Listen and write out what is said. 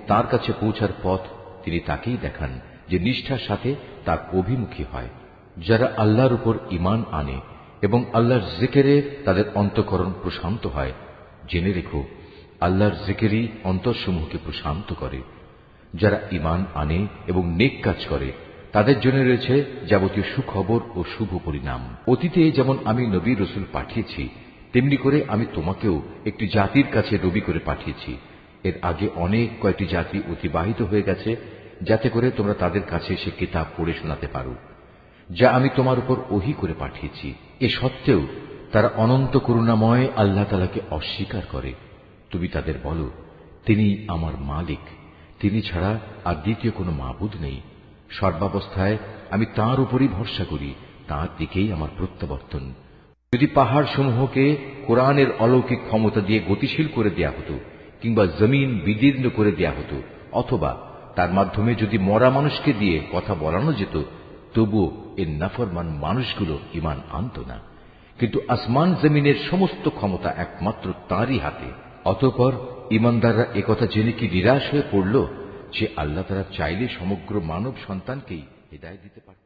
তার কাছে পৌঁছার পথ তিনি তাকেই দেখান যে নিষ্ঠার সাথে তার অভিমুখী হয়। যারা আল্লাহর উপর ঈমান আনে এবং আল্লাহর জিকিরে তাদের অন্তঃকরণ প্রশান্ত হয়, জেনে রেখো আল্লাহর জিকিরই অন্তরসমূহকে প্রশান্ত করে। যারা ঈমান আনে এবং নেক কাজ করে তাদের জন্য রয়েছে যাবতীয় সুখবর ও শুভ পরিণাম। অতীতে যেমন আমি নবী রসুল পাঠিয়েছি, তেমনি করে আমি তোমাকেও একটি জাতির কাছে নবী করে পাঠিয়েছি। এর আগে অনেক কয়েকটি জাতি অতিবাহিত হয়ে গেছে, যাতে করে তোমরা তাদের কাছে সে কিতাব পড়ে শোনাতে পারো যা আমি তোমার উপর ওহী করে পাঠিয়েছি। এ সত্ত্বেও তারা অনন্ত করুণাময় আল্লাহ তাআলাকে অস্বীকার করে। তুমি তাদের বলো, তিনি আমার মালিক, তিনি ছাড়া আর দ্বিতীয় কোনো মাবুদ নেই। সর্বাবস্থায় আমি তাঁর উপরই ভরসা করি, তাঁর দিকেই আমার প্রত্যাবর্তন। যদি পাহাড় সমূহকে কোরআনের অলৌকিক ক্ষমতা দিয়ে গতিশীল করে দেয়া হতো, কিংবা জমিন বিদীর্ণ করে দেয়া হতো, অথবা তার মাধ্যমে যদি মরা মানুষকে দিয়ে কথা বলানো যেত, তবুও এর নাফরমান মানুষগুলো ঈমান আনত না। কিন্তু আসমান জমিনের সমস্ত ক্ষমতা একমাত্র তাঁরই হাতে। অতঃপর ঈমানদাররা একথা জেনে কি নিরাশ হয়ে পড়ল যে আল্লাহ তাআলা চাইলে সমগ্র মানব সন্তানকেই হিদায়াত দিতে পারেন।